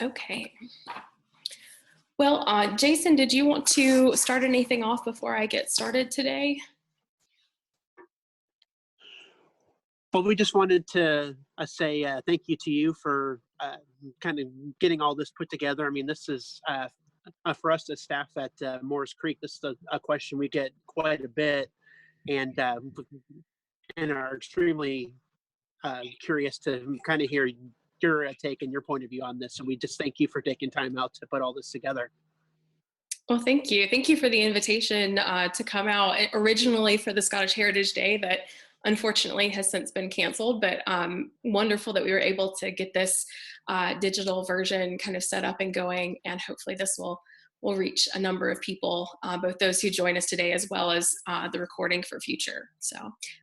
Okay. Well, Jason, did you want to start anything off before I get started today? Well, we just wanted to say thank you to you for kind of getting all this put together. I mean, this is for us as staff at Morris Creek, this is a question we get quite a bit, and are extremely curious to kind of hear your take and your point of view on this. And we just thank you for taking time out to put all this together. Well, thank you. Thank you for the invitation to come out originally for the Scottish Heritage Day that unfortunately has since been canceled, but wonderful that we were able to get this digital version kind of set up and going, and hopefully this will reach a number of people, both those who join us today as well as the recording for future. So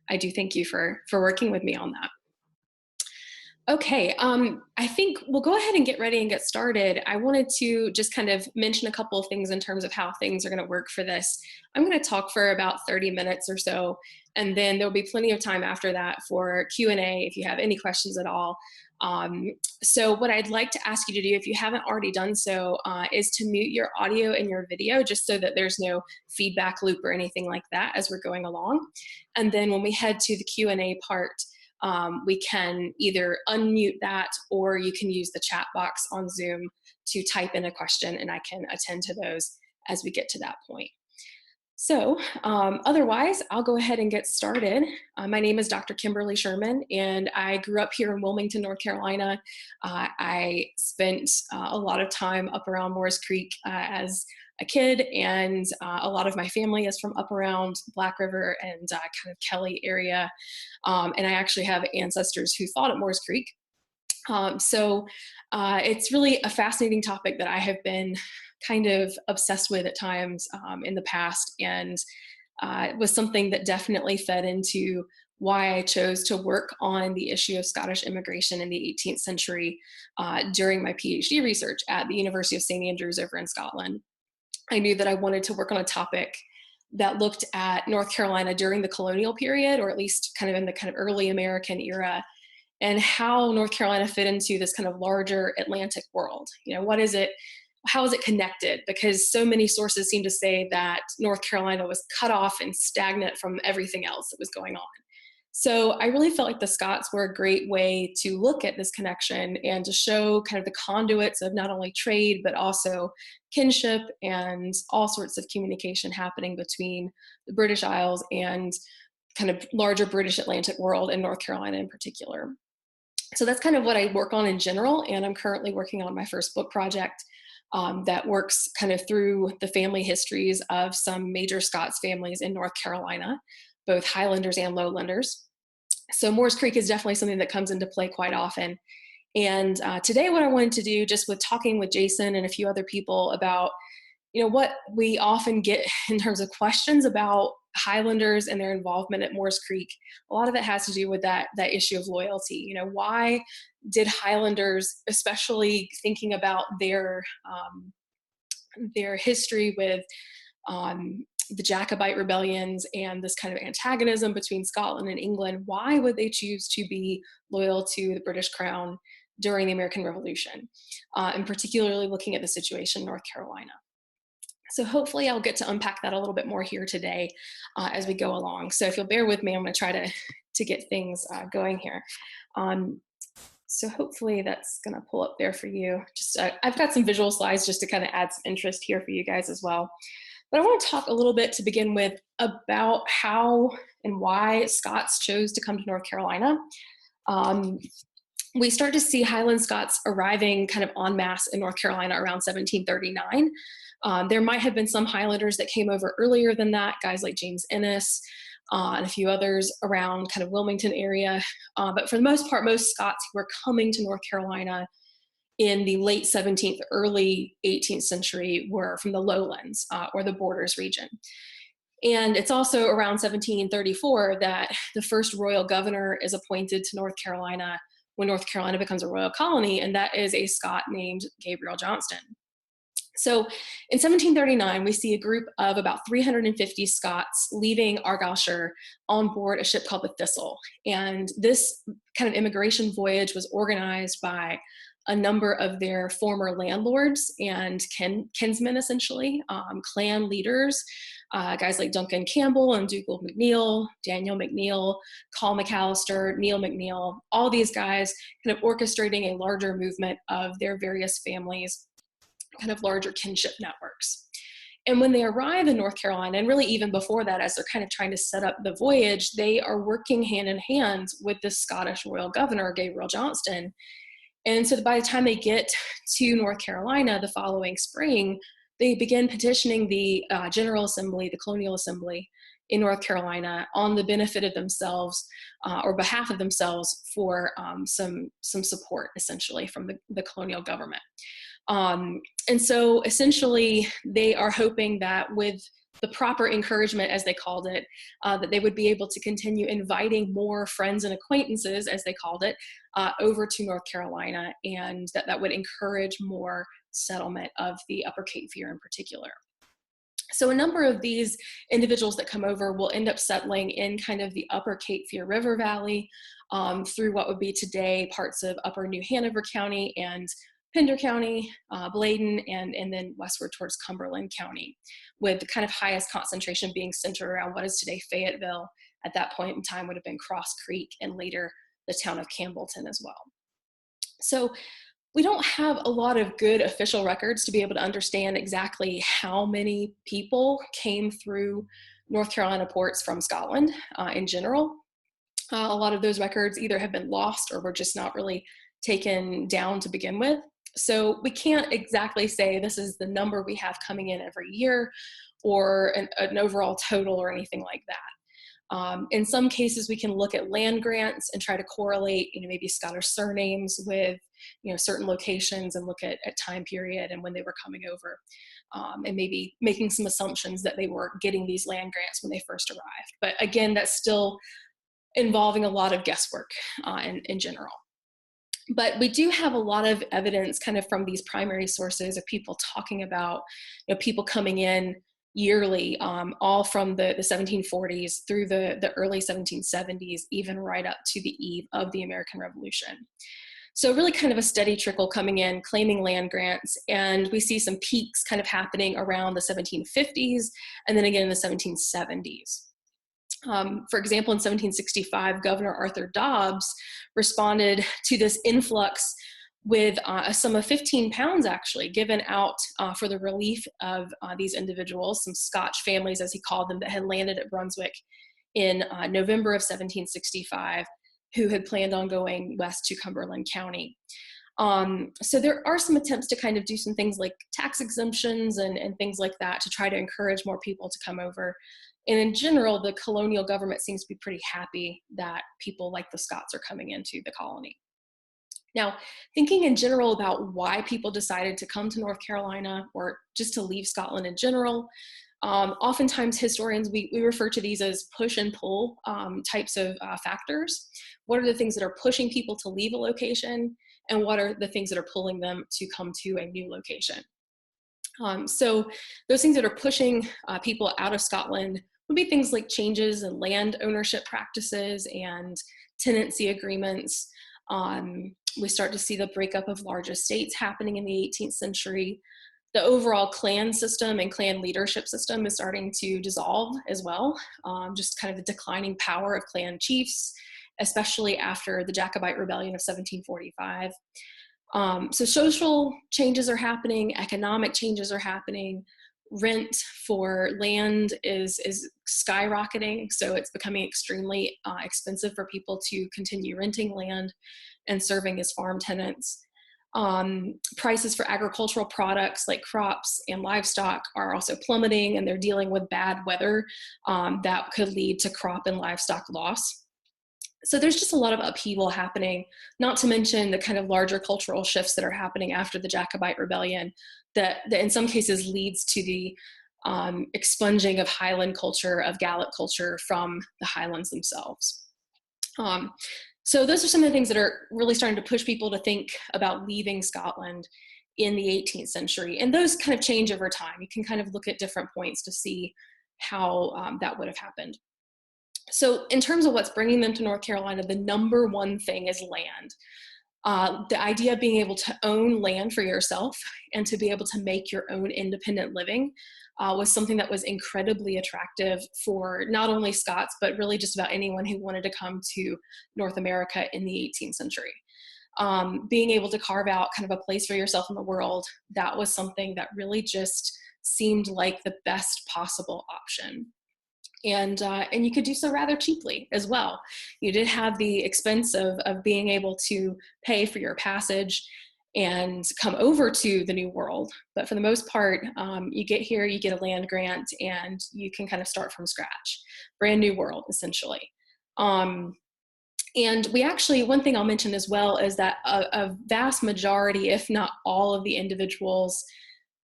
I do thank you for working with me on that. Okay, I think we'll go ahead and get ready and get started. I wanted to just kind of mention a couple of things in terms of how things are going to work for this. I'm going to talk for about 30 minutes or so, and then there'll be plenty of time after that for Q&A if you have any questions at all. So what I'd like to ask you to do, if you haven't already done so, is to mute your audio and your video just so that there's no feedback loop or anything like that as we're going along. And then when we head to the Q&A part, we can either unmute that, or you can use the chat box on Zoom to type in a question and I can attend to those as we get to that point. So otherwise, I'll go ahead and get started. My name is Dr. Kimberly Sherman, and I grew up here in Wilmington, North Carolina. I spent a lot of time up around Morris Creek as a kid, and a lot of my family is from up around Black River and kind of Kelly area. And I actually have ancestors who fought at Morris Creek. So it's really a fascinating topic that I have been kind of obsessed with at times in the past, and it was something that definitely fed into why I chose to work on the issue of Scottish immigration in the 18th century during my PhD research at the University of St. Andrews over in Scotland. I knew that I wanted to work on a topic that looked at North Carolina during the colonial period, or at least kind of in the kind of early American era, and how North Carolina fit into this kind of larger Atlantic world. You know, what is it? How is it connected? Because so many sources seem to say that North Carolina was cut off and stagnant from everything else that was going on. So I really felt like the Scots were a great way to look at this connection and to show kind of the conduits of not only trade, but also kinship and all sorts of communication happening between the British Isles and kind of larger British Atlantic world, and North Carolina in particular. So that's kind of what I work on in general, and I'm currently working on my first book project that works kind of through the family histories of some major Scots families in North Carolina, both Highlanders and Lowlanders. So Morris Creek is definitely something that comes into play quite often. And today what I wanted to do, just with talking with Jason and a few other people about, you know, what we often get in terms of questions about Highlanders and their involvement at Morris Creek, a lot of it has to do with that issue of loyalty. You know, why did Highlanders, especially thinking about their history with the Jacobite rebellions and this kind of antagonism between Scotland and England, why would they choose to be loyal to the British Crown during the American Revolution, and particularly looking at the situation in North Carolina? So hopefully I'll get to unpack that a little bit more here today as we go along. So if you'll bear with me, I'm going to try to get things going here. So hopefully that's going to pull up there for you. Just I've got some visual slides just to kind of add some interest here for you guys as well. But I want to talk a little bit to begin with about how and why Scots chose to come to North Carolina. We start to see Highland Scots arriving kind of en masse in North Carolina around 1739. There might have been some Highlanders that came over earlier than that, guys like James Ennis and a few others around kind of Wilmington area. But for the most part, most Scots who were coming to North Carolina in the late 17th, early 18th century were from the lowlands or the borders region. And it's also around 1734 that the first royal governor is appointed to North Carolina when North Carolina becomes a royal colony, and that is a Scot named Gabriel Johnston. So in 1739, we see a group of about 350 Scots leaving Argyllshire on board a ship called the Thistle. And this kind of immigration voyage was organized by a number of their former landlords and kinsmen, essentially, clan leaders, guys like Duncan Campbell and Dougal McNeill, Daniel McNeill, Col McAllister, Neil McNeill, all these guys kind of orchestrating a larger movement of their various families, kind of larger kinship networks. And when they arrive in North Carolina, and really even before that, as they're kind of trying to set up the voyage, they are working hand in hand with the Scottish royal governor, Gabriel Johnston. And so by the time they get to North Carolina the following spring, they begin petitioning the General Assembly, the Colonial Assembly in North Carolina, on the benefit of themselves or behalf of themselves for some support, essentially, from the colonial government. And so essentially they are hoping that with the proper encouragement, as they called it, that they would be able to continue inviting more friends and acquaintances, as they called it, over to North Carolina, and that would encourage more settlement of the Upper Cape Fear in particular. So a number of these individuals that come over will end up settling in kind of the Upper Cape Fear River Valley through what would be today parts of Upper New Hanover County and Pender County, Bladen, and then westward towards Cumberland County, with the kind of highest concentration being centered around what is today Fayetteville. At that point in time would have been Cross Creek, and later the town of Campbellton as well. So we don't have a lot of good official records to be able to understand exactly how many people came through North Carolina ports from Scotland in general. A lot of those records either have been lost or were just not really taken down to begin with. So we can't exactly say this is the number we have coming in every year or an overall total or anything like that. In some cases, we can look at land grants and try to correlate, maybe Scottish surnames with, certain locations, and look at time period and when they were coming over, and maybe making some assumptions that they were getting these land grants when they first arrived. But again, that's still involving a lot of guesswork in general. But we do have a lot of evidence kind of from these primary sources of people talking about, people coming in yearly, all from the 1740s through the early 1770s, even right up to the eve of the American Revolution. So really kind of a steady trickle coming in, claiming land grants, and we see some peaks kind of happening around the 1750s and then again in the 1770s. For example, in 1765, Governor Arthur Dobbs responded to this influx with a sum of 15 pounds actually given out for the relief of these individuals, some Scotch families, as he called them, that had landed at Brunswick in November of 1765, who had planned on going west to Cumberland County. So there are some attempts to kind of do some things like tax exemptions and things like that to try to encourage more people to come over. And in general, the colonial government seems to be pretty happy that people like the Scots are coming into the colony. Now, thinking in general about why people decided to come to North Carolina or just to leave Scotland in general, oftentimes historians, we refer to these as push and pull types of factors. What are the things that are pushing people to leave a location, and what are the things that are pulling them to come to a new location? So those things that are pushing people out of Scotland would be things like changes in land ownership practices and tenancy agreements. We start to see the breakup of large estates happening in the 18th century. The overall clan system and clan leadership system is starting to dissolve as well, just kind of the declining power of clan chiefs, especially after the Jacobite Rebellion of 1745. So social changes are happening, economic changes are happening, rent for land is skyrocketing, so it's becoming extremely expensive for people to continue renting land and serving as farm tenants. Prices for agricultural products like crops and livestock are also plummeting, and they're dealing with bad weather that could lead to crop and livestock loss. So there's just a lot of upheaval happening, not to mention the kind of larger cultural shifts that are happening after the Jacobite Rebellion that in some cases leads to the expunging of Highland culture, of Gaelic culture from the Highlands themselves. So those are some of the things that are really starting to push people to think about leaving Scotland in the 18th century. And those kind of change over time. You can kind of look at different points to see how that would have happened. So in terms of what's bringing them to North Carolina, the number one thing is land. The idea of being able to own land for yourself and to be able to make your own independent living was something that was incredibly attractive for not only Scots, but really just about anyone who wanted to come to North America in the 18th century. Being able to carve out kind of a place for yourself in the world, that was something that really just seemed like the best possible option. And you could do so rather cheaply as well. You did have the expense of being able to pay for your passage and come over to the New World. But for the most part, you get here, you get a land grant, and you can kind of start from scratch. Brand new world, essentially. And we actually, one thing I'll mention as well is that a vast majority, if not all of the individuals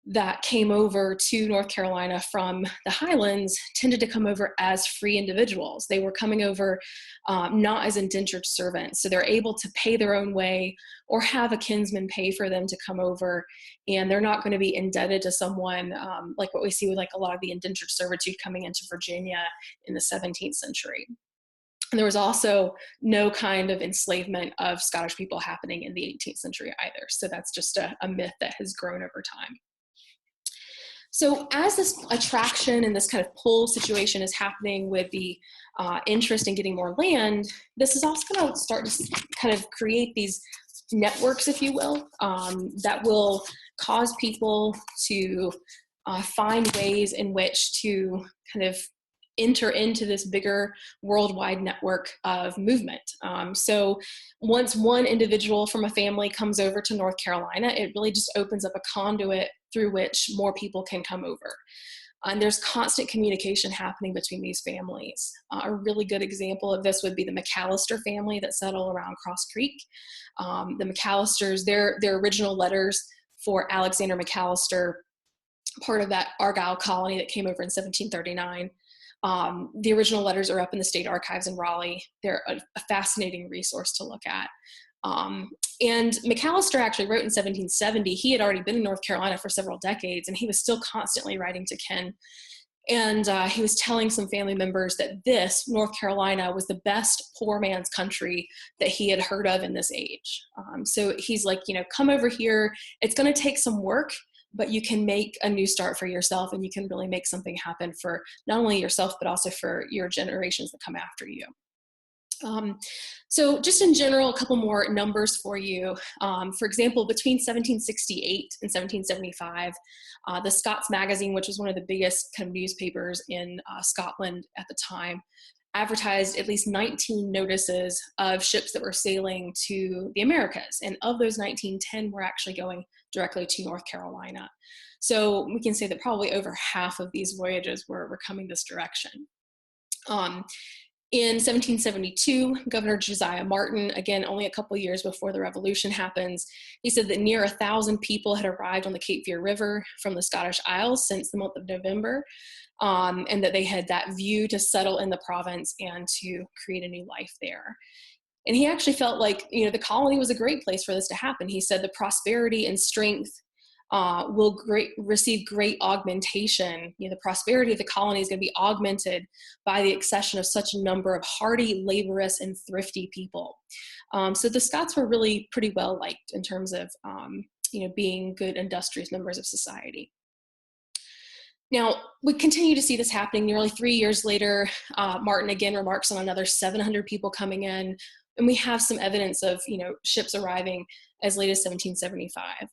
that came over to North Carolina from the Highlands tended to come over as free individuals. They were coming over not as indentured servants. So they're able to pay their own way or have a kinsman pay for them to come over. And they're not going to be indebted to someone like what we see with like a lot of the indentured servitude coming into Virginia in the 17th century. And there was also no kind of enslavement of Scottish people happening in the 18th century either. So that's just a myth that has grown over time. So as this attraction and this kind of pull situation is happening with the interest in getting more land, this is also going to start to kind of create these networks, if you will, that will cause people to find ways in which to kind of enter into this bigger worldwide network of movement. So once one individual from a family comes over to North Carolina, it really just opens up a conduit through which more people can come over. And there's constant communication happening between these families. A really good example of this would be the McAllister family that settle around Cross Creek. The McAllisters, their original letters for Alexander McAllister, part of that Argyle colony that came over in 1739. The original letters are up in the state archives in Raleigh. They're a fascinating resource to look at. And McAllister actually wrote in 1770. He had already been in North Carolina for several decades, and he was still constantly writing to Ken. And he was telling some family members that this, North Carolina, was the best poor man's country that he had heard of in this age. So he's like, come over here. It's going to take some work, but you can make a new start for yourself, and you can really make something happen for not only yourself, but also for your generations that come after you. So just in general, a couple more numbers for you. For example, between 1768 and 1775, the Scots Magazine, which was one of the biggest kind of newspapers in Scotland at the time, advertised at least 19 notices of ships that were sailing to the Americas. And of those 19, 10 were actually going directly to North Carolina. So we can say that probably over half of these voyages were coming this direction. In 1772, Governor Josiah Martin, again, only a couple years before the Revolution happens, he said that near 1,000 people had arrived on the Cape Fear River from the Scottish Isles since the month of November, and that they had that view to settle in the province and to create a new life there. And he actually felt like, the colony was a great place for this to happen. He said the prosperity and strength will receive great augmentation. The prosperity of the colony is going to be augmented by the accession of such a number of hardy, laborious, and thrifty people. So the Scots were really pretty well liked in terms of, being good, industrious members of society. Now, we continue to see this happening. Nearly 3 years later, Martin again remarks on another 700 people coming in, and we have some evidence of, ships arriving as late as 1775.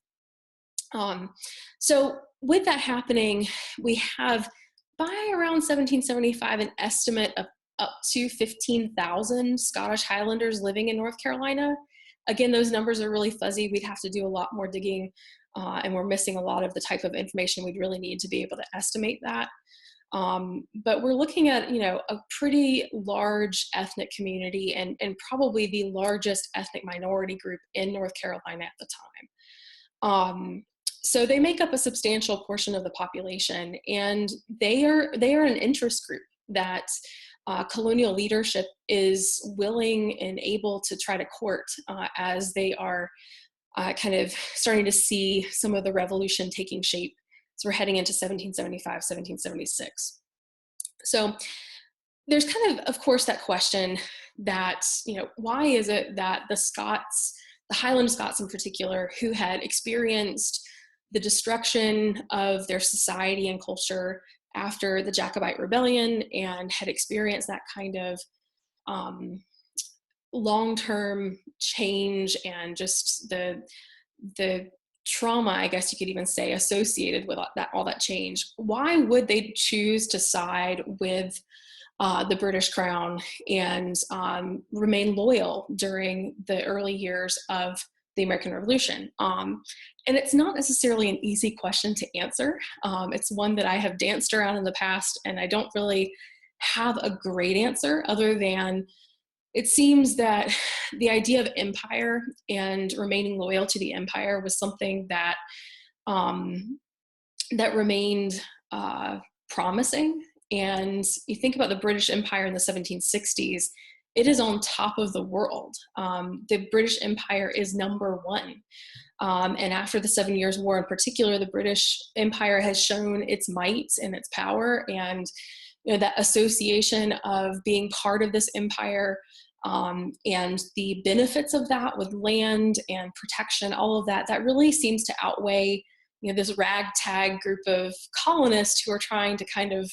So with that happening, we have by around 1775 an estimate of up to 15,000 Scottish Highlanders living in North Carolina. Again, those numbers are really fuzzy. We'd have to do a lot more digging, and we're missing a lot of the type of information we'd really need to be able to estimate that. But we're looking at, a pretty large ethnic community and probably the largest ethnic minority group in North Carolina at the time. So they make up a substantial portion of the population, and they are an interest group that colonial leadership is willing and able to try to court as they are kind of starting to see some of the revolution taking shape. So we're heading into 1775, 1776. So there's kind of course, that question that, why is it that the Scots, the Highland Scots in particular, who had experienced the destruction of their society and culture after the Jacobite Rebellion, and had experienced that kind of long-term change and just the trauma, I guess you could even say, associated with all that change. Why would they choose to side with the British Crown and remain loyal during the early years of the American Revolution? And it's not necessarily an easy question to answer. It's one that I have danced around in the past, and I don't really have a great answer, other than it seems that the idea of empire and remaining loyal to the empire was something that that remained promising. And you think about the British Empire in the 1760s, it is on top of the world. The British Empire is number one. And after the 7 Years' War in particular, the British Empire has shown its might and its power, and that association of being part of this empire and the benefits of that with land and protection, all of that, that really seems to outweigh this ragtag group of colonists who are trying to kind of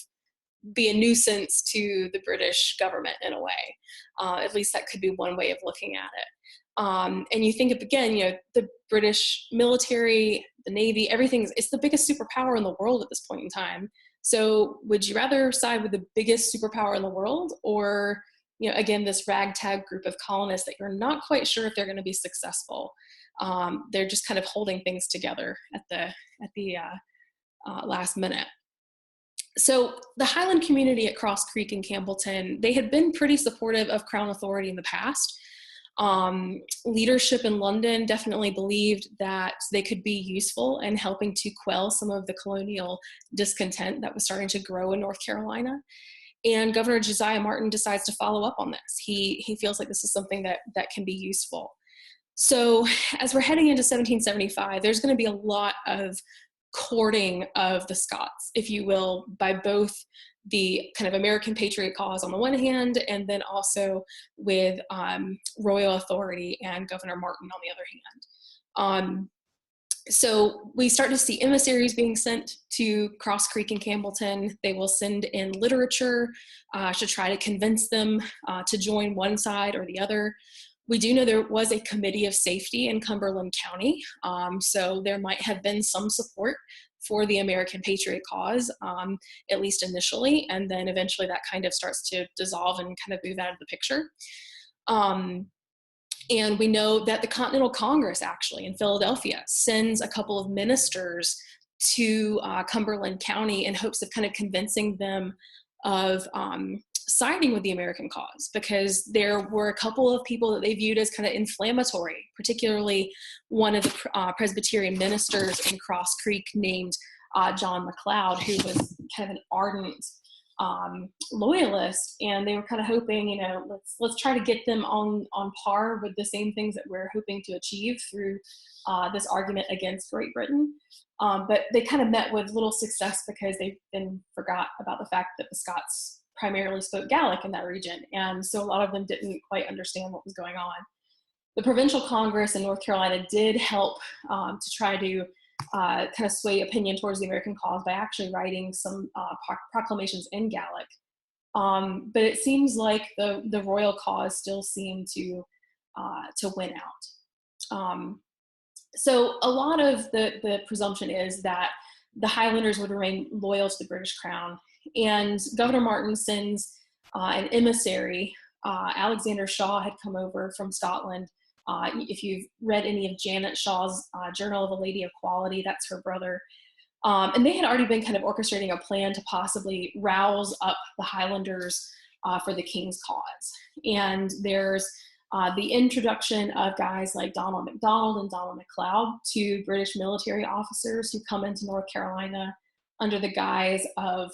be a nuisance to the British government in a way. At least that could be one way of looking at it. And you think of, again, the British military, the Navy, it's the biggest superpower in the world at this point in time. So would you rather side with the biggest superpower in the world, or, again, this ragtag group of colonists that you're not quite sure if they're going to be successful? They're just kind of holding things together at the last minute. So the Highland community at Cross Creek and Campbellton, they had been pretty supportive of Crown authority in the past. Leadership in London definitely believed that they could be useful in helping to quell some of the colonial discontent that was starting to grow in North Carolina. And Governor Josiah Martin decides to follow up on this. He feels like this is something that can be useful. So as we're heading into 1775, there's going to be a lot of courting of the Scots, if you will, by both the kind of American patriot cause on the one hand, and then also with royal authority and Governor Martin on the other hand. So we start to see emissaries being sent to Cross Creek and Campbellton. They will send in literature to try to convince them to join one side or the other. We do know there was a committee of safety in Cumberland County, so there might have been some support for the American patriot cause, at least initially, and then eventually that kind of starts to dissolve and kind of move out of the picture. And we know that the Continental Congress, actually, in Philadelphia, sends a couple of ministers to Cumberland County in hopes of kind of convincing them of siding with the American cause, because there were a couple of people that they viewed as kind of inflammatory, particularly one of the Presbyterian ministers in Cross Creek named John McLeod, who was kind of an ardent loyalist, and they were kind of hoping, let's try to get them on par with the same things that we're hoping to achieve through this argument against Great Britain. But they kind of met with little success because they then forgot about the fact that the Scots primarily spoke Gaelic in that region, and so a lot of them didn't quite understand what was going on. The Provincial Congress in North Carolina did help to try to kind of sway opinion towards the American cause by actually writing some proclamations in Gaelic. But it seems like the royal cause still seemed to win out. So a lot of the presumption is that the Highlanders would remain loyal to the British Crown, and Governor Martin sends an emissary. Alexander Shaw had come over from Scotland. If you've read any of Janet Shaw's Journal of a Lady of Quality, that's her brother. And they had already been kind of orchestrating a plan to possibly rouse up the Highlanders for the King's cause. And there's the introduction of guys like Donald MacDonald and Donald MacLeod to British military officers who come into North Carolina under the guise of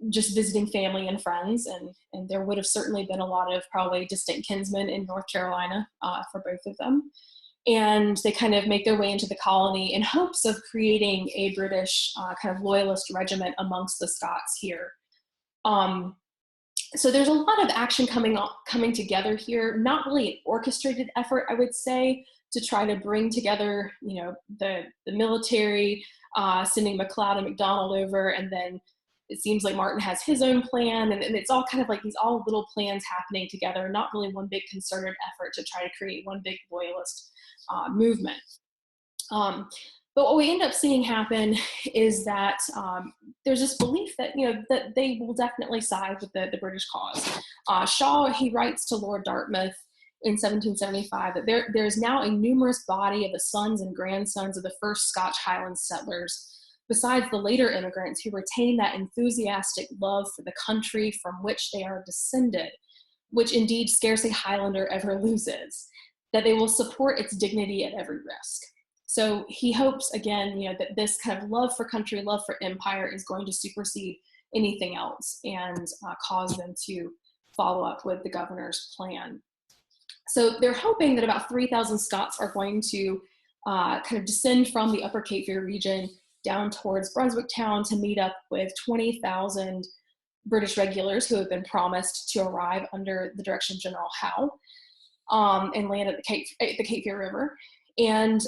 just visiting family and friends, and there would have certainly been a lot of probably distant kinsmen in North Carolina for both of them. And they kind of make their way into the colony in hopes of creating a British kind of loyalist regiment amongst the Scots here. So there's a lot of action coming together here, not really an orchestrated effort, I would say, to try to bring together, the military, sending McLeod and MacDonald over, and then it seems like Martin has his own plan, and it's all kind of like these all little plans happening together, not really one big concerted effort to try to create one big loyalist movement. But what we end up seeing happen is that there's this belief that, that they will definitely side with the British cause. Shaw, he writes to Lord Dartmouth in 1775 that there is now a numerous body of the sons and grandsons of the first Scotch Highland settlers, besides the later immigrants who retain that enthusiastic love for the country from which they are descended, which indeed scarce a Highlander ever loses, that they will support its dignity at every risk. So he hopes, again, that this kind of love for country, love for empire is going to supersede anything else and cause them to follow up with the governor's plan. So they're hoping that about 3,000 Scots are going to kind of descend from the Upper Cape Fear region down towards Brunswick Town to meet up with 20,000 British regulars who have been promised to arrive under the direction of General Howe and land at the Cape Fear River. And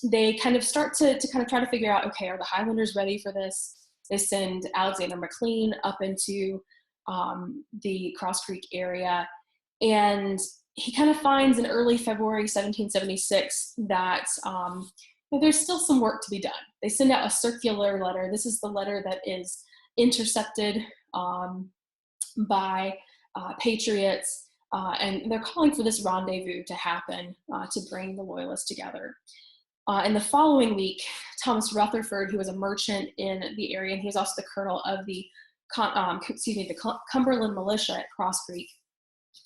they kind of start to kind of try to figure out, okay, are the Highlanders ready for this? They send Alexander McLean up into the Cross Creek area, and he kind of finds in early February 1776 that there's still some work to be done. They send out a circular letter. This is the letter that is intercepted by patriots, and they're calling for this rendezvous to happen to bring the loyalists together. In the following week, Thomas Rutherford, who was a merchant in the area, and he was also the colonel of the Cumberland militia at Cross Creek,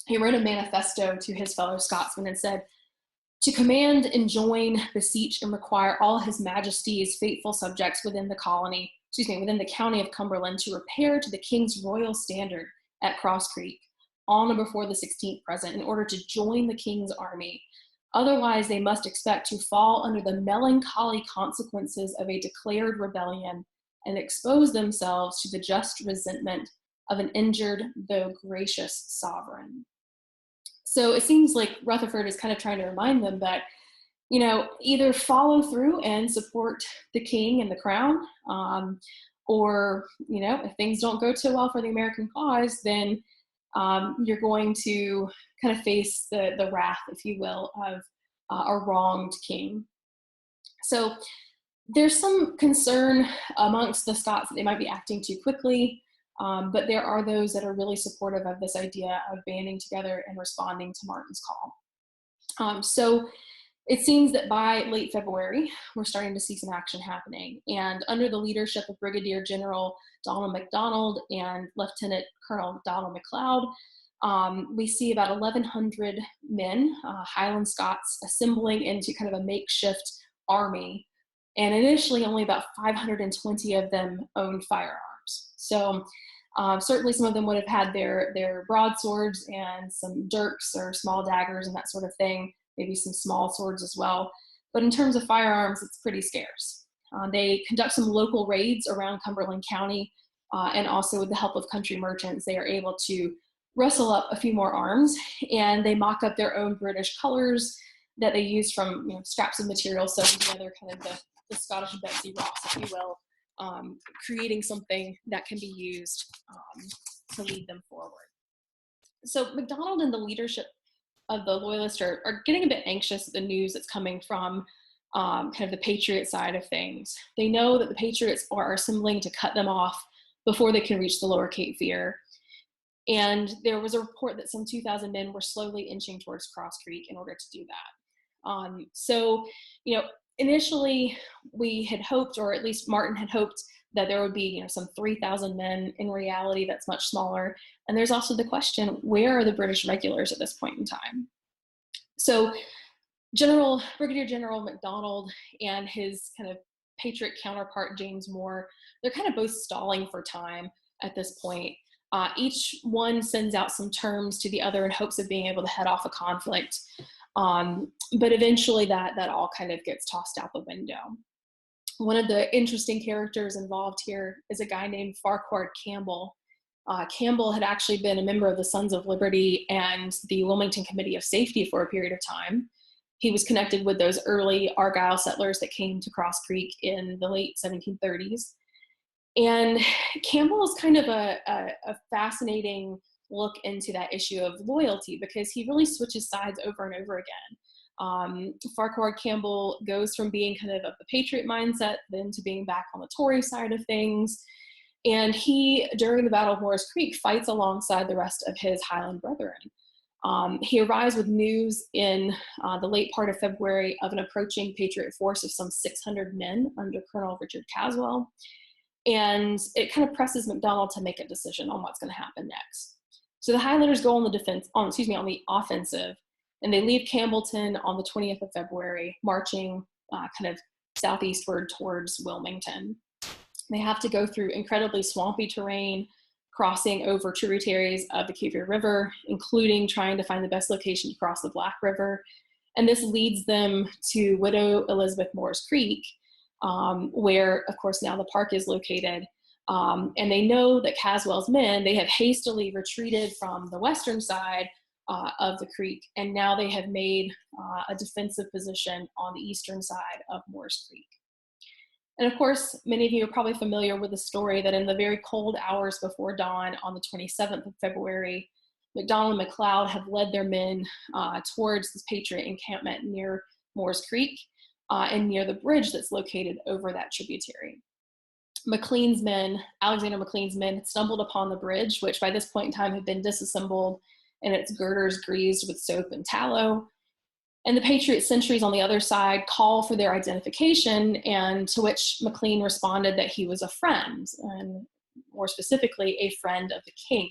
he wrote a manifesto to his fellow Scotsmen and said, "To command, enjoin, beseech, and require all his Majesty's faithful subjects within the county of Cumberland to repair to the King's royal standard at Cross Creek on or before the 16th present in order to join the King's army. Otherwise, they must expect to fall under the melancholy consequences of a declared rebellion and expose themselves to the just resentment of an injured though gracious sovereign." So it seems like Rutherford is kind of trying to remind them that, either follow through and support the king and the crown, or, if things don't go too well for the American cause, then you're going to kind of face the wrath, if you will, of a wronged king. So there's some concern amongst the Scots that they might be acting too quickly, but there are those that are really supportive of this idea of banding together and responding to Martin's call. So it seems that by late February, we're starting to see some action happening. And under the leadership of Brigadier General Donald MacDonald and Lieutenant Colonel Donald MacLeod, we see about 1,100 men, Highland Scots, assembling into kind of a makeshift army. And initially, only about 520 of them owned firearms. So certainly some of them would have had their broadswords and some dirks or small daggers and that sort of thing, maybe some small swords as well. But in terms of firearms, it's pretty scarce. They conduct some local raids around Cumberland County, and also with the help of country merchants, they are able to rustle up a few more arms, and they mock up their own British colors that they use from scraps of material sewn together, kind of the Scottish Betsy Ross, if you will, creating something that can be used to lead them forward. So MacDonald and the leadership of the Loyalists are getting a bit anxious at the news that's coming from kind of the Patriot side of things. They know that the Patriots are assembling to cut them off before they can reach the Lower Cape Fear. And there was a report that some 2,000 men were slowly inching towards Cross Creek in order to do that. So, initially we had hoped, or at least Martin had hoped, that there would be some 3,000 men. In reality, that's much smaller. And there's also the question, where are the British regulars at this point in time? So Brigadier General MacDonald and his kind of Patriot counterpart, James Moore, they're kind of both stalling for time at this point. Each one sends out some terms to the other in hopes of being able to head off a conflict. But eventually that all kind of gets tossed out the window. One of the interesting characters involved here is a guy named Farquhar Campbell. Campbell had actually been a member of the Sons of Liberty and the Wilmington Committee of Safety for a period of time. He was connected with those early Argyle settlers that came to Cross Creek in the late 1730s. And Campbell is kind of a fascinating look into that issue of loyalty, because he really switches sides over and over again. Farquhar Campbell goes from being kind of the patriot mindset then to being back on the Tory side of things. And he, during the Battle of Moore's Creek, fights alongside the rest of his Highland brethren. He arrives with news in the late part of February of an approaching patriot force of some 600 men under Colonel Richard Caswell. And it kind of presses MacDonald to make a decision on what's going to happen next. So the Highlanders go on the offensive, and they leave Campbellton on the 20th of February, marching kind of southeastward towards Wilmington. They have to go through incredibly swampy terrain, crossing over tributaries of the Kaffir River, including trying to find the best location to cross the Black River. And this leads them to Widow Elizabeth Moore's Creek, where, of course, now the park is located. And they know that Caswell's men, they have hastily retreated from the western side of the creek, and now they have made a defensive position on the eastern side of Moore's Creek. And of course, many of you are probably familiar with the story that in the very cold hours before dawn on the 27th of February, MacDonald and MacLeod have led their men towards this patriot encampment near Moore's Creek and near the bridge that's located over that tributary. Alexander McLean's men, had stumbled upon the bridge, which by this point in time had been disassembled and its girders greased with soap and tallow. And the Patriot sentries on the other side call for their identification, and to which McLean responded that he was a friend, and more specifically, a friend of the king.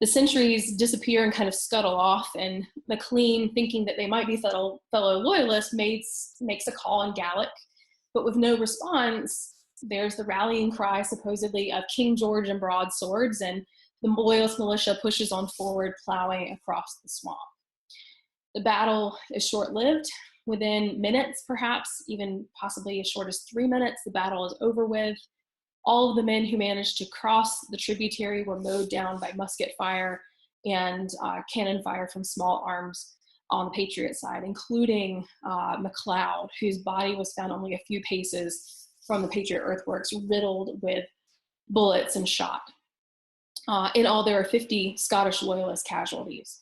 The sentries disappear and kind of scuttle off, and McLean, thinking that they might be fellow loyalists, makes a call in Gaelic, but with no response, there's the rallying cry, supposedly, of King George and Broadswords, and the loyalist militia pushes on forward, plowing across the swamp. The battle is short-lived. Within minutes, perhaps even possibly as short as 3 minutes, the battle is over with. All of the men who managed to cross the tributary were mowed down by musket fire and cannon fire from small arms on the Patriot side, including MacLeod, whose body was found only a few paces from the Patriot earthworks, riddled with bullets and shot. In all, there are 50 Scottish loyalist casualties.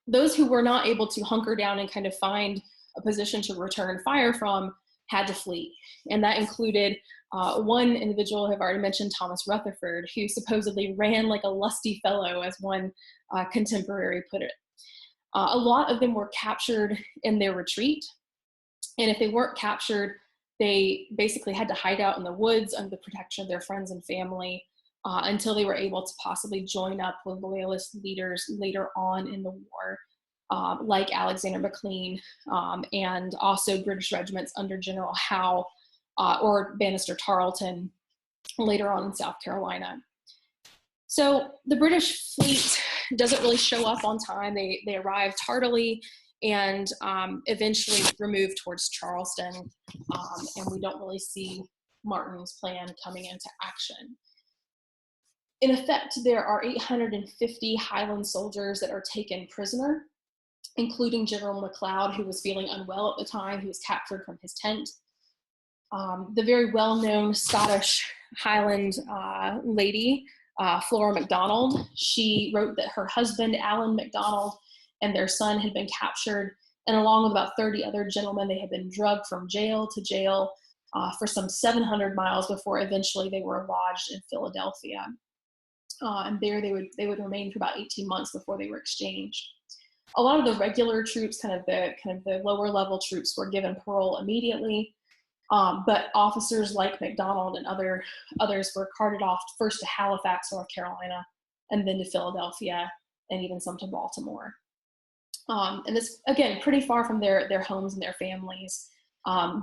Those who were not able to hunker down and kind of find a position to return fire from had to flee. And that included one individual I've already mentioned, Thomas Rutherford, who supposedly ran like a lusty fellow, as one contemporary put it. A lot of them were captured in their retreat. And if they weren't captured, they basically had to hide out in the woods under the protection of their friends and family until they were able to possibly join up with loyalist leaders later on in the war, like Alexander McLean, and also British regiments under General Howe or Bannister Tarleton later on in South Carolina. So the British fleet doesn't really show up on time. They arrive tardily and eventually remove towards Charleston, and we don't really see Martin's plan coming into action. In effect, there are 850 Highland soldiers that are taken prisoner, including General MacLeod, who was feeling unwell at the time. He was captured from his tent. The very well-known Scottish Highland lady, Flora MacDonald, she wrote that her husband, Alan MacDonald, and their son had been captured, and along with about 30 other gentlemen, they had been drugged from jail to jail for some 700 miles before eventually they were lodged in Philadelphia. And there they would remain for about 18 months before they were exchanged. A lot of the regular troops, kind of the lower level troops, were given parole immediately, but officers like MacDonald and others were carted off first to Halifax, North Carolina, and then to Philadelphia, and even some to Baltimore. And this, again, pretty far from their homes and their families.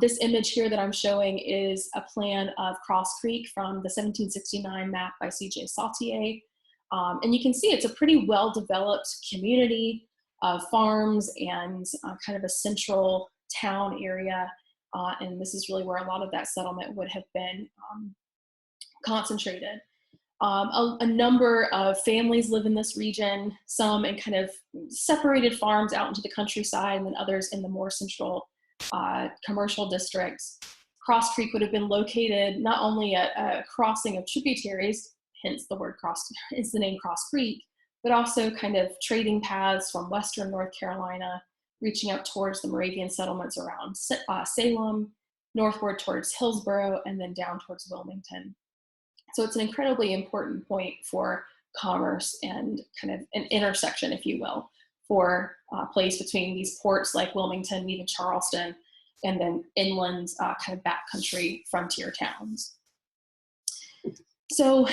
This image here that I'm showing is a plan of Cross Creek from the 1769 map by C.J. Sautier. And you can see it's a pretty well-developed community of farms and kind of a central town area. And this is really where a lot of that settlement would have been concentrated. A number of families live in this region, some in kind of separated farms out into the countryside, and then others in the more central commercial districts. Cross Creek would have been located not only at a crossing of tributaries, hence the word cross, is the name Cross Creek, but also kind of trading paths from western North Carolina, reaching up towards the Moravian settlements around Salem, northward towards Hillsborough, and then down towards Wilmington. So it's an incredibly important point for commerce and kind of an intersection, if you will, for place between these ports like Wilmington, even Charleston, and then inland kind of backcountry frontier towns. So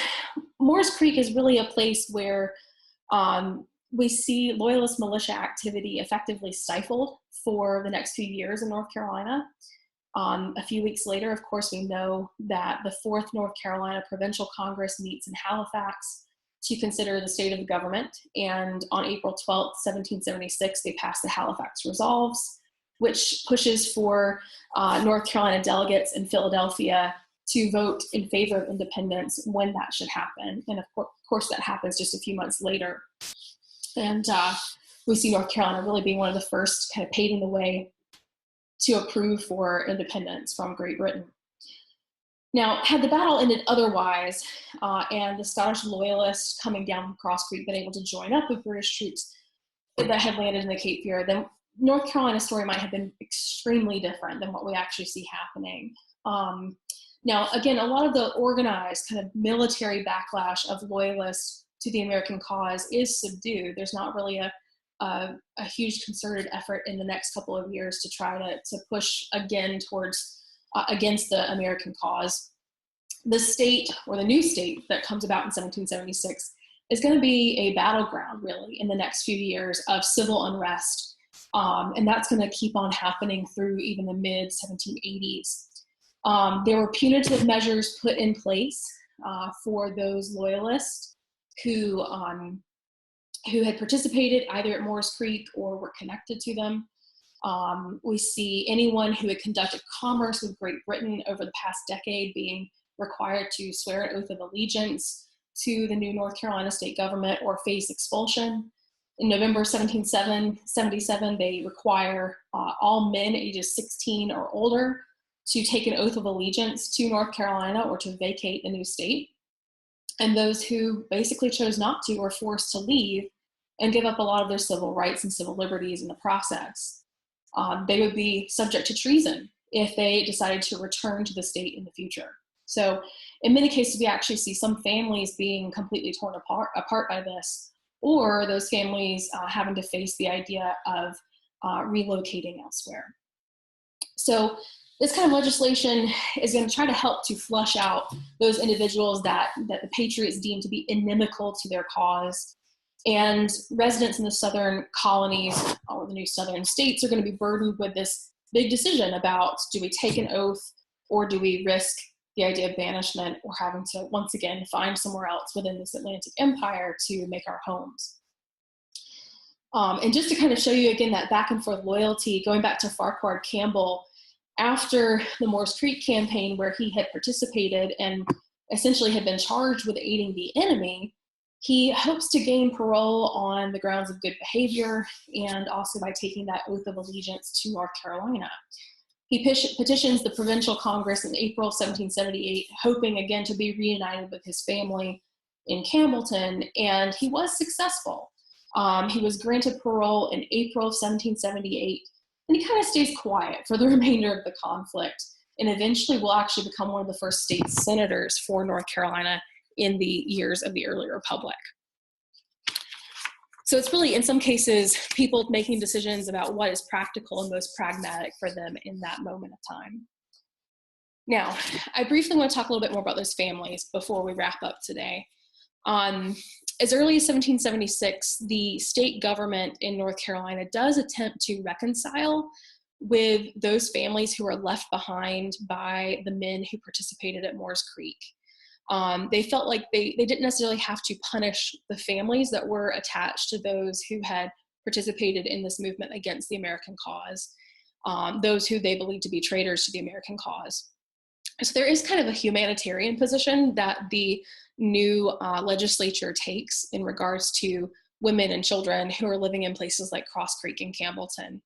Moores Creek is really a place where we see Loyalist militia activity effectively stifled for the next few years in North Carolina. A few weeks later, of course, we know that the 4th North Carolina Provincial Congress meets in Halifax to consider the state of the government. And on April 12th, 1776, they pass the Halifax Resolves, which pushes for North Carolina delegates in Philadelphia to vote in favor of independence when that should happen. And of course, that happens just a few months later. And we see North Carolina really being one of the first kind of paving the way to approve for independence from Great Britain. Now, had the battle ended otherwise, and the Scottish loyalists coming down from Cross Creek been able to join up with British troops that had landed in the Cape Fear, then North Carolina's story might have been extremely different than what we actually see happening. Now, again, a lot of the organized kind of military backlash of loyalists to the American cause is subdued. There's not really a huge concerted effort in the next couple of years to try to push again towards against the American cause. The state, or the new state that comes about in 1776, is going to be a battleground really in the next few years of civil unrest. And that's going to keep on happening through even the mid 1780s. There were punitive measures put in place for those loyalists who had participated either at Moores Creek or were connected to them. We see anyone who had conducted commerce with Great Britain over the past decade being required to swear an oath of allegiance to the new North Carolina state government or face expulsion. In November 1777, they require all men ages 16 or older to take an oath of allegiance to North Carolina or to vacate the new state. And those who basically chose not to were forced to leave and give up a lot of their civil rights and civil liberties in the process. They would be subject to treason if they decided to return to the state in the future. So in many cases, we actually see some families being completely torn apart by this, or those families having to face the idea of relocating elsewhere. So this kind of legislation is going to try to help to flush out those individuals that the Patriots deem to be inimical to their cause. And residents in the southern colonies or the new southern states are going to be burdened with this big decision about, do we take an oath or do we risk the idea of banishment or having to once again find somewhere else within this Atlantic empire to make our homes. And just to kind of show you again that back and forth loyalty, going back to Farquhar Campbell, after the Moores Creek campaign where he had participated and essentially had been charged with aiding the enemy, he hopes to gain parole on the grounds of good behavior and also by taking that oath of allegiance to North Carolina. He petitions the Provincial Congress in April 1778, hoping again to be reunited with his family in Campbellton, and he was successful. He was granted parole in April of 1778, and he kind of stays quiet for the remainder of the conflict, and eventually will actually become one of the first state senators for North Carolina in the years of the early republic. So it's really, in some cases, people making decisions about what is practical and most pragmatic for them in that moment of time. Now, I briefly want to talk a little bit more about those families before we wrap up today. As early as 1776, the state government in North Carolina does attempt to reconcile with those families who are left behind by the men who participated at Moores Creek. They felt like they didn't necessarily have to punish the families that were attached to those who had participated in this movement against the American cause, those who they believed to be traitors to the American cause. So there is kind of a humanitarian position that the new legislature takes in regards to women and children who are living in places like Cross Creek and Campbellton.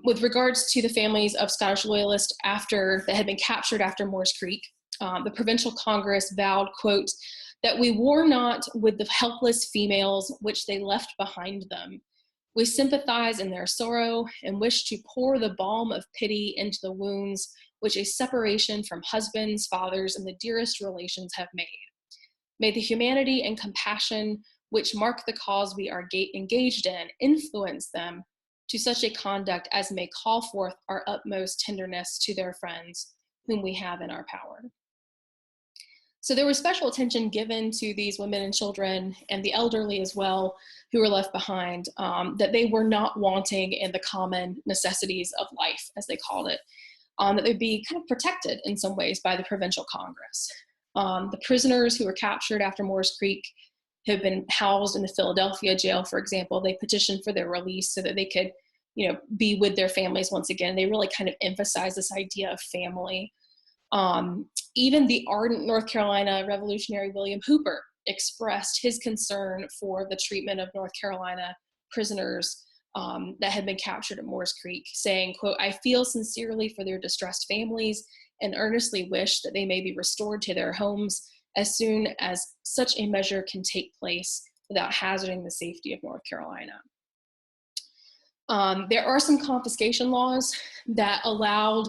With regards to the families of Scottish Loyalists that had been captured after Moores Creek, the provincial Congress vowed, quote, that we war not with the helpless females which they left behind them. We sympathize in their sorrow and wish to pour the balm of pity into the wounds which a separation from husbands, fathers, and the dearest relations have made. May the humanity and compassion which mark the cause we are engaged in influence them to such a conduct as may call forth our utmost tenderness to their friends whom we have in our power. So there was special attention given to these women and children and the elderly as well who were left behind, that they were not wanting in the common necessities of life, as they called it, that they'd be kind of protected in some ways by the provincial Congress. The prisoners who were captured after Moores Creek have been housed in the Philadelphia jail, for example. They petitioned for their release so that they could, be with their families once again. They really kind of emphasized this idea of family. Even the ardent North Carolina revolutionary William Hooper expressed his concern for the treatment of North Carolina prisoners that had been captured at Moores Creek, saying, quote, I feel sincerely for their distressed families and earnestly wish that they may be restored to their homes as soon as such a measure can take place without hazarding the safety of North Carolina. There are some confiscation laws that allowed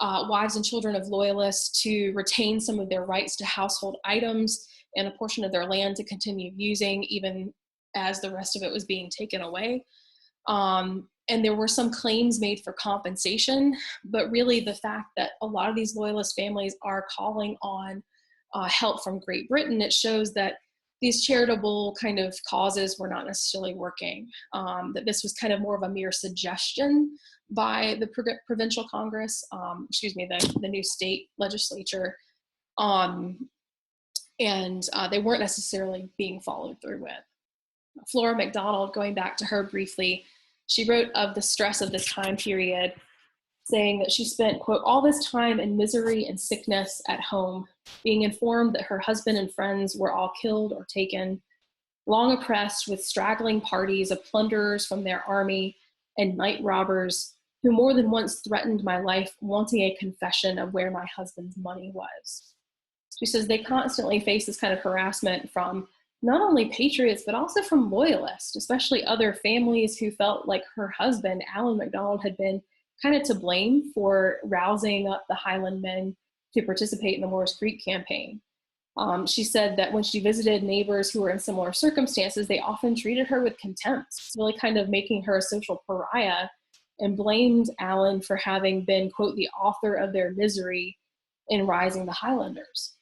wives and children of loyalists to retain some of their rights to household items and a portion of their land to continue using even as the rest of it was being taken away. And there were some claims made for compensation, but really the fact that a lot of these loyalist families are calling on help from Great Britain, it shows that these charitable kind of causes were not necessarily working, that this was kind of more of a mere suggestion by the provincial Congress, the new state legislature, and they weren't necessarily being followed through with. Flora MacDonald, going back to her briefly, she wrote of the stress of this time period, saying that she spent, quote, all this time in misery and sickness at home, being informed that her husband and friends were all killed or taken, long oppressed with straggling parties of plunderers from their army and night robbers who more than once threatened my life, wanting a confession of where my husband's money was. She says they constantly face this kind of harassment from not only patriots, but also from loyalists, especially other families who felt like her husband, Alan MacDonald, had been kind of to blame for rousing up the Highland men to participate in the Moores Creek campaign. She said that when she visited neighbors who were in similar circumstances, they often treated her with contempt, really kind of making her a social pariah, and blamed Alan for having been, quote, the author of their misery in rising the Highlanders.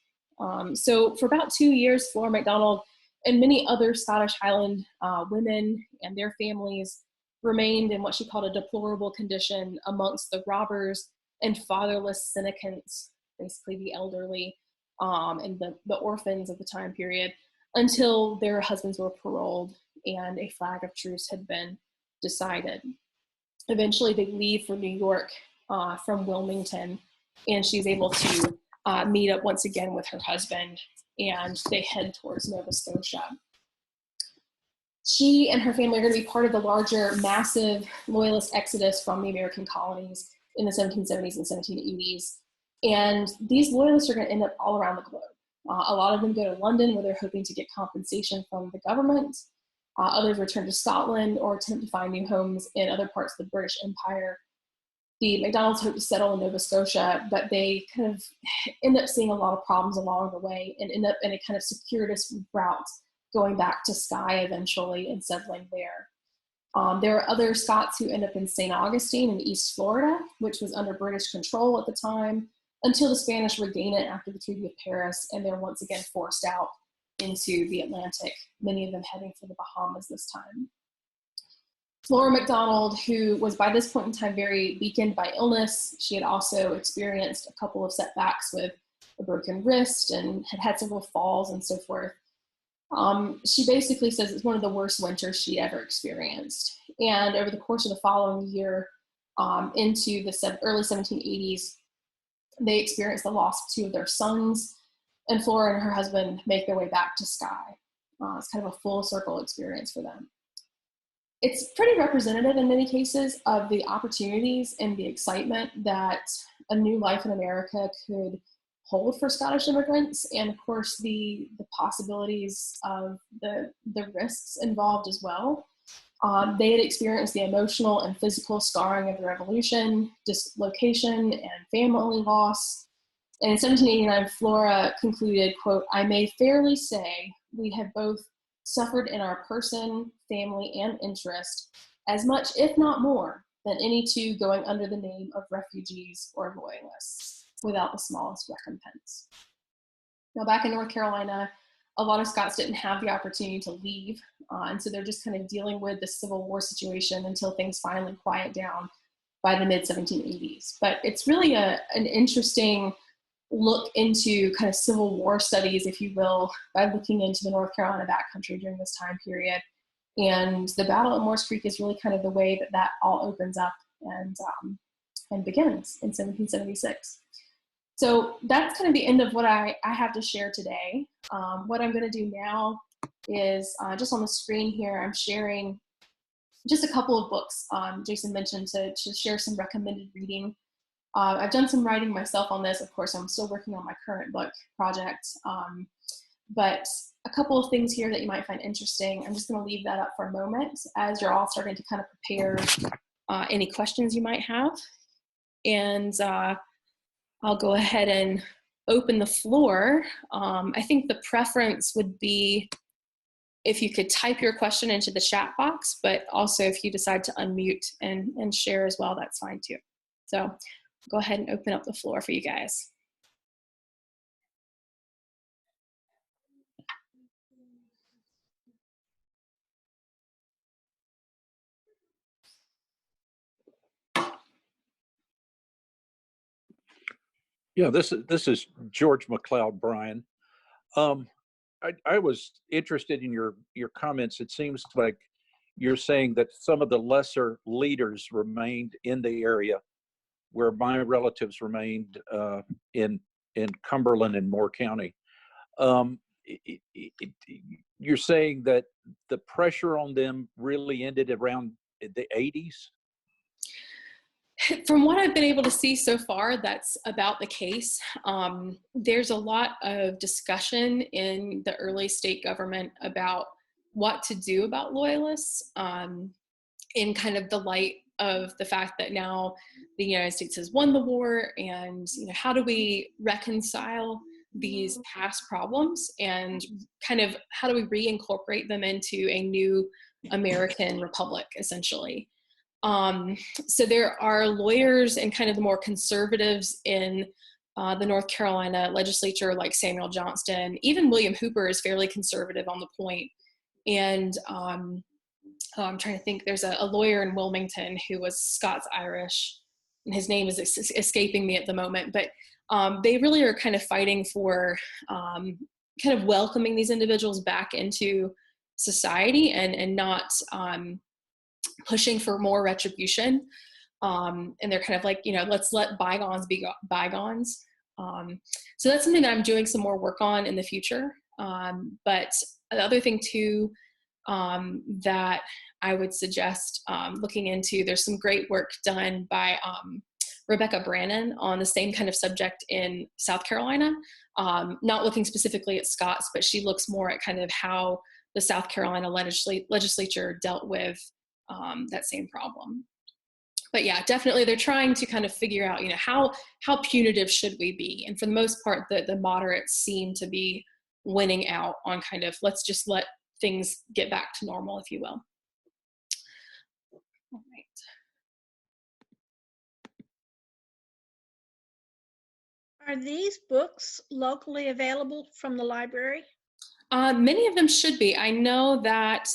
So for about 2 years, Flora MacDonald and many other Scottish Highland women and their families remained in what she called a deplorable condition amongst the robbers and fatherless Senecants, basically the elderly, and the orphans of the time period, until their husbands were paroled and a flag of truce had been decided. Eventually they leave for New York from Wilmington, and she's able to meet up once again with her husband, and they head towards Nova Scotia. She and her family are going to be part of the larger, massive loyalist exodus from the American colonies in the 1770s and 1780s. And these loyalists are going to end up all around the globe. A lot of them go to London, where they're hoping to get compensation from the government. Others return to Scotland or attempt to find new homes in other parts of the British Empire. The MacDonalds hope to settle in Nova Scotia, but they kind of end up seeing a lot of problems along the way and end up in a kind of circuitous route, going back to Skye eventually and settling there. There are other Scots who end up in St. Augustine in East Florida, which was under British control at the time, until the Spanish regain it after the Treaty of Paris, and they're once again forced out into the Atlantic, many of them heading for the Bahamas this time. Flora MacDonald, who was by this point in time very weakened by illness, she had also experienced a couple of setbacks with a broken wrist and had had several falls and so forth. She basically says it's one of the worst winters she'd ever experienced. And over the course of the following year, into the early 1780s, They experience the loss of two of their sons, and Flora and her husband make their way back to Skye. It's kind of a full circle experience for them. It's pretty representative in many cases of the opportunities and the excitement that a new life in America could hold for Scottish immigrants, and of course the possibilities of the risks involved as well. They had experienced the emotional and physical scarring of the revolution, dislocation, and family loss. And in 1789, Flora concluded, quote, "I may fairly say we have both suffered in our person, family, and interest as much, if not more, than any two going under the name of refugees or loyalists, without the smallest recompense." Now, back in North Carolina, a lot of Scots didn't have the opportunity to leave, and so they're just kind of dealing with the Civil War situation until things finally quiet down by the mid-1780s. But it's really an interesting look into kind of Civil War studies, if you will, by looking into the North Carolina backcountry during this time period. And the battle at Moores Creek is really kind of the way that all opens up and begins in 1776. So that's kind of the end of what I have to share today. What I'm going to do now is just on the screen here, I'm sharing just a couple of books Jason mentioned to share some recommended reading. I've done some writing myself on this. Of course, I'm still working on my current book project. But a couple of things here that you might find interesting. I'm just going to leave that up for a moment as you're all starting to kind of prepare any questions you might have. And I'll go ahead and open the floor. I think the preference would be if you could type your question into the chat box, but also if you decide to unmute and share as well, that's fine too. So go ahead and open up the floor for you guys. Yeah, this is George McLeod, Brian. I was interested in your comments. It seems like you're saying that some of the lesser leaders remained in the area where my relatives remained in Cumberland and Moore County. You're saying that the pressure on them really ended around the 80s? From what I've been able to see so far, that's about the case. There's a lot of discussion in the early state government about what to do about loyalists in kind of the light of the fact that now the United States has won the war, and how do we reconcile these past problems and kind of how do we reincorporate them into a new American republic, essentially. So there are lawyers and kind of the more conservatives in the North Carolina legislature, like Samuel Johnston. Even William Hooper is fairly conservative on the point. And I'm trying to think, there's a lawyer in Wilmington who was Scots-Irish, and his name is escaping me at the moment, but they really are kind of fighting for kind of welcoming these individuals back into society and not pushing for more retribution. And they're kind of like, let's let bygones be bygones. So that's something that I'm doing some more work on in the future. But the other thing too, that I would suggest looking into, there's some great work done by Rebecca Brannon on the same kind of subject in South Carolina, not looking specifically at Scots, but she looks more at kind of how the South Carolina legislature dealt with that same problem. But yeah, definitely they're trying to kind of figure out, how punitive should we be? And for the most part, the moderates seem to be winning out on kind of, let's just let things get back to normal, if you will. All right. Are these books locally available from the library? Many of them should be. I know that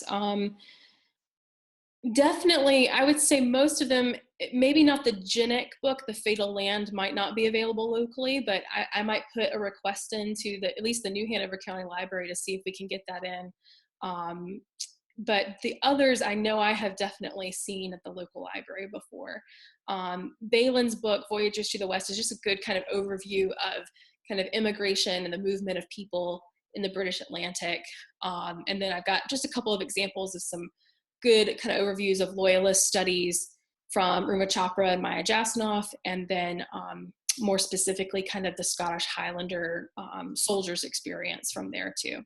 definitely, I would say most of them, maybe not the Genic book, The Fatal Land, might not be available locally, but I might put a request into at least the New Hanover County Library to see if we can get that in. but the others I know I have definitely seen at the local library before. Balin's book, Voyages to the West, is just a good kind of overview of kind of immigration and the movement of people in the British Atlantic. And then I've got just a couple of examples of some good kind of overviews of loyalist studies from Ruma Chopra and Maya Jasanoff, and then more specifically kind of the Scottish Highlander soldiers experience from there too.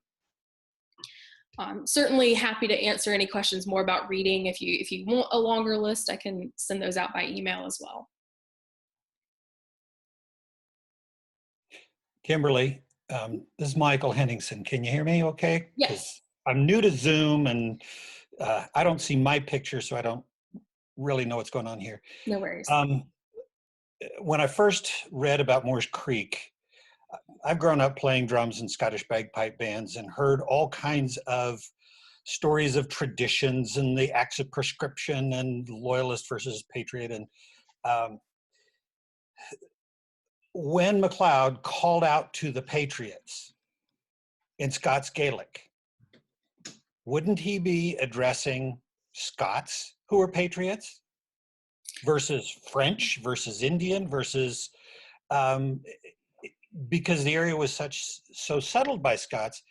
Certainly happy to answer any questions more about reading. If you want a longer list, I can send those out by email as well. Kimberly, this is Michael Henningsen. Can you hear me okay? Yes. I'm new to Zoom and I don't see my picture, so I don't really know what's going on here. No worries. When I first read about Moores Creek, I've grown up playing drums in Scottish bagpipe bands and heard all kinds of stories of traditions and the acts of prescription and loyalist versus patriot. And when MacLeod called out to the patriots in Scots Gaelic, wouldn't he be addressing Scots who were patriots versus French versus Indian versus because the area was so settled by Scots,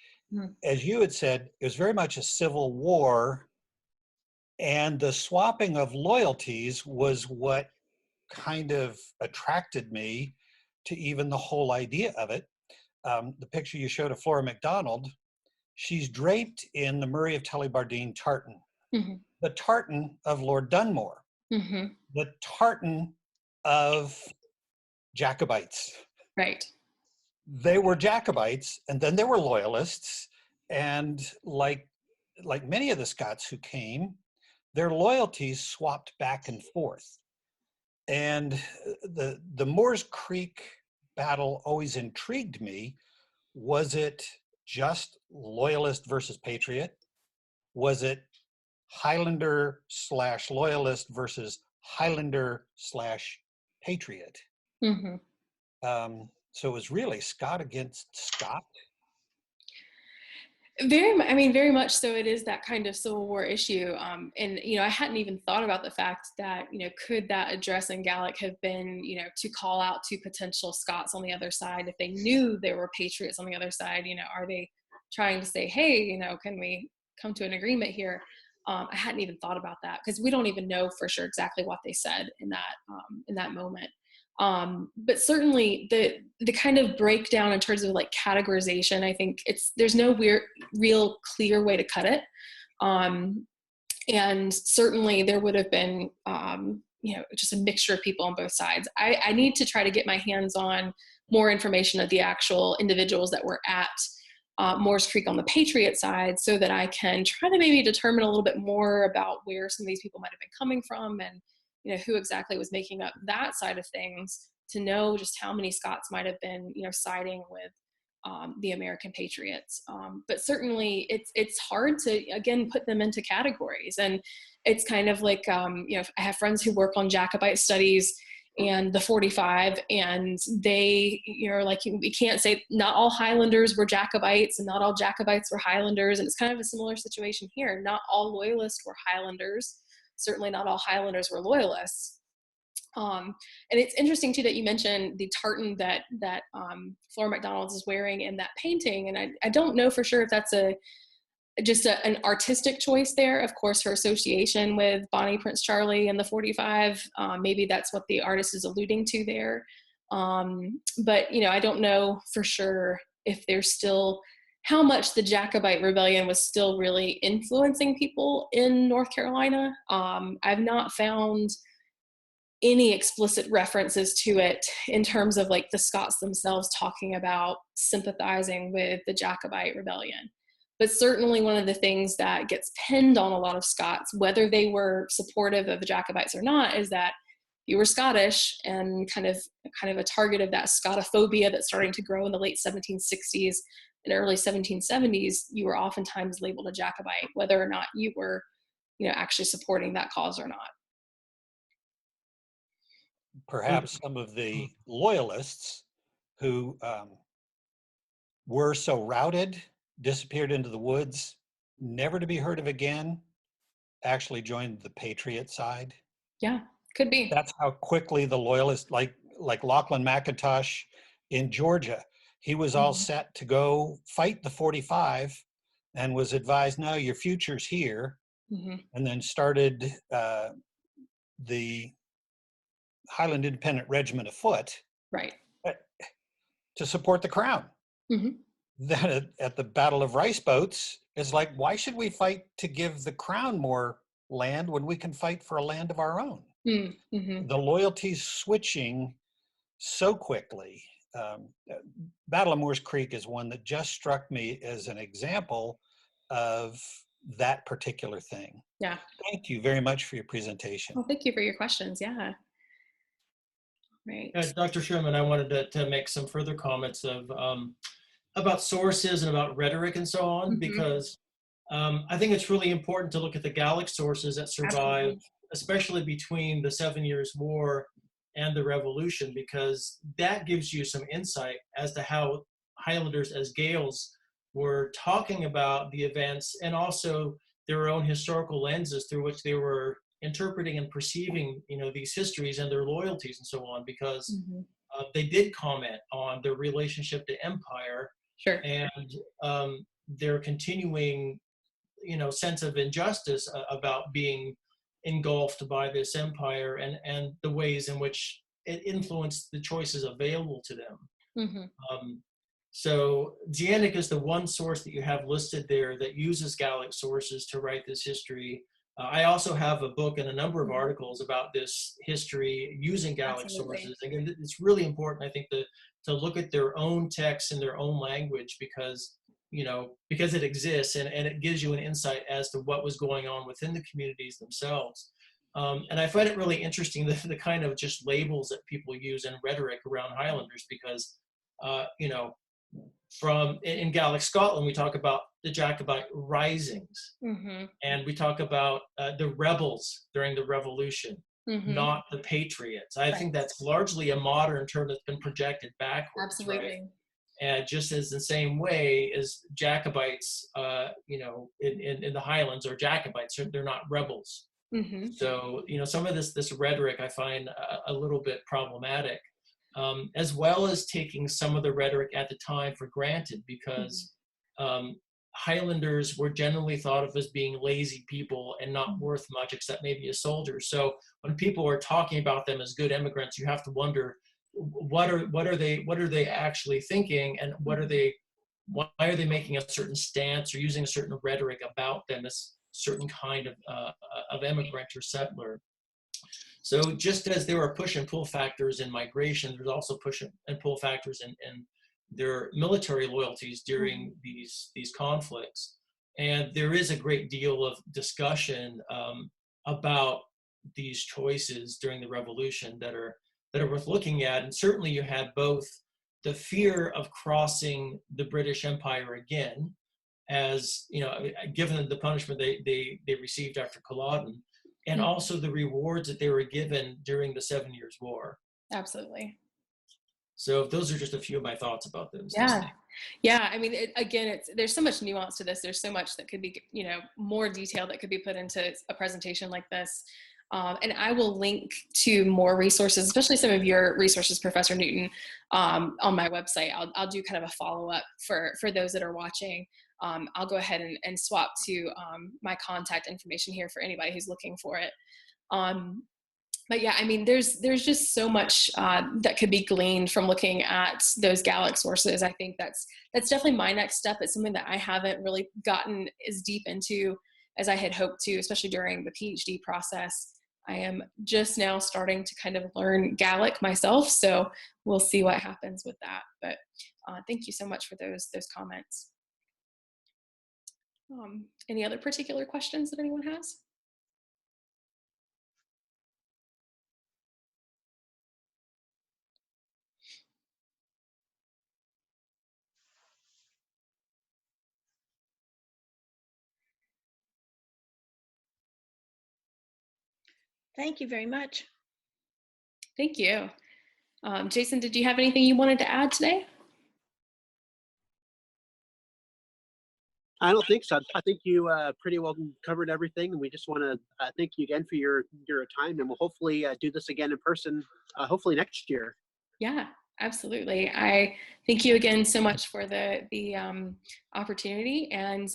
as you had said, it was very much a civil war, and the swapping of loyalties was what kind of attracted me to even the whole idea of it. The picture you showed of Flora MacDonald, she's draped in the Murray of Tullibardine tartan, the tartan of Lord Dunmore, the tartan of Jacobites. Right. They were Jacobites, and then there were loyalists, and like many of the Scots who came, their loyalties swapped back and forth. And the Moores Creek battle always intrigued me. Was it just loyalist versus patriot? Was it Highlander / loyalist versus Highlander / patriot? So it was really Scot against Scot. Very much so. It is that kind of Civil War issue. And, I hadn't even thought about the fact that, could that address in Gaelic have been, to call out to potential Scots on the other side if they knew there were patriots on the other side? Are they trying to say, hey, can we come to an agreement here? I hadn't even thought about that because we don't even know for sure exactly what they said in that moment. But certainly the kind of breakdown in terms of like categorization, I think there's no real clear way to cut it. And certainly there would have been, just a mixture of people on both sides. I need to try to get my hands on more information of the actual individuals that were at Moores Creek on the Patriot side so that I can try to maybe determine a little bit more about where some of these people might have been coming from and who exactly was making up that side of things, to know just how many Scots might have been, siding with the American patriots. But certainly it's hard to, again, put them into categories. And it's kind of like, I have friends who work on Jacobite studies and the 45, and they, like, we can't say not all Highlanders were Jacobites and not all Jacobites were Highlanders. And it's kind of a similar situation here. Not all Loyalists were Highlanders. Certainly not all Highlanders were loyalists. And it's interesting too that you mentioned the tartan that Flora MacDonald is wearing in that painting. And I don't know for sure if that's just an artistic choice there. Of course, her association with Bonnie Prince Charlie and the 45, maybe that's what the artist is alluding to there. But, I don't know for sure if there's still how much the Jacobite rebellion was still really influencing people in North Carolina. I've not found any explicit references to it in terms of like the Scots themselves talking about sympathizing with the Jacobite rebellion. But certainly one of the things that gets pinned on a lot of Scots, whether they were supportive of the Jacobites or not, is that you were Scottish and kind of a target of that Scotophobia that's starting to grow in the late 1760s and early 1770s. You were oftentimes labeled a Jacobite, whether or not you were, actually supporting that cause or not. Perhaps some of the loyalists who were so routed, disappeared into the woods, never to be heard of again, actually joined the Patriot side. Yeah, could be. That's how quickly the loyalists, like Lachlan McIntosh in Georgia, he was all set to go fight the 45 and was advised, no, your future's here, and then started the Highland Independent Regiment of Foot Right. to support the crown. Then at the Battle of Rice Boats, it's like, why should we fight to give the crown more land when we can fight for a land of our own? The loyalties switching so quickly. Battle of Moores Creek is one that just struck me as an example of that particular thing. Yeah. Thank you very much for your presentation. Well, thank you for your questions. Yeah. Right. Dr. Sherman, I wanted to make some further comments of about sources and about rhetoric and so on, because I think it's really important to look at the Gallic sources that survive, especially between the 7 Years' War and the Revolution, because that gives you some insight as to how Highlanders as Gaels were talking about the events, and also their own historical lenses through which they were interpreting and perceiving, these histories and their loyalties and so on, because they did comment on their relationship to empire and their continuing, sense of injustice about being engulfed by this empire, and the ways in which it influenced the choices available to them. So Zienick is the one source that you have listed there that uses Gallic sources to write this history. I also have a book and a number of articles about this history using Gallic sources. Again, it's really important, I think, to look at their own texts in their own language, because it exists, and it gives you an insight as to what was going on within the communities themselves. And I find it really interesting, the kind of just labels that people use in rhetoric around Highlanders, because, in Gaelic Scotland, we talk about the Jacobite risings, and we talk about the rebels during the Revolution, not the patriots. I think that's largely a modern term that's been projected backwards. Absolutely. Right? And just as the same way as Jacobites, in the Highlands are Jacobites, they're not rebels. So, some of this rhetoric I find a little bit problematic, as well as taking some of the rhetoric at the time for granted, because Highlanders were generally thought of as being lazy people and not worth much except maybe a soldier. So when people are talking about them as good immigrants, you have to wonder, what are they actually thinking, and why are they making a certain stance or using a certain rhetoric about them as certain kind of immigrant or settler. So just as there are push and pull factors in migration, there's also push and pull factors in their military loyalties during these conflicts. And there is a great deal of discussion about these choices during the Revolution that are worth looking at. And certainly you had both the fear of crossing the British Empire again, as given the punishment they received after Culloden, and also the rewards that they were given during the 7 Years' War. Absolutely. So those are just a few of my thoughts about those. Yeah. I mean, there's so much nuance to this. There's so much that could be, more detail that could be put into a presentation like this. And I will link to more resources, especially some of your resources, Professor Newton, on my website. I'll do kind of a follow-up for those that are watching. I'll go ahead and swap to my contact information here for anybody who's looking for it. But yeah, I mean, there's just so much that could be gleaned from looking at those Gallic sources. I think that's definitely my next step. It's something that I haven't really gotten as deep into as I had hoped to, especially during the PhD process. I am just now starting to kind of learn Gallic myself, so we'll see what happens with that. But thank you so much for those comments. Any other particular questions that anyone has? Thank you very much. Thank you. Jason, did you have anything you wanted to add today? I don't think so. I think you pretty well covered everything, and we just want to thank you again for your time, and we'll hopefully do this again in person, hopefully next year. Yeah, absolutely. I thank you again so much for the opportunity, and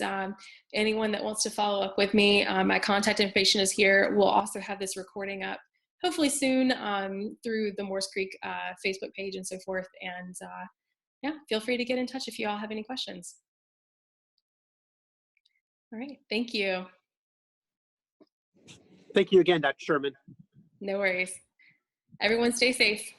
anyone that wants to follow up with me, my contact information is here. We'll also have this recording up hopefully soon through the Moores Creek Facebook page and so forth. And yeah, feel free to get in touch if you all have any questions. All right, thank you. Thank you again, Dr. Sherman. No worries. Everyone stay safe.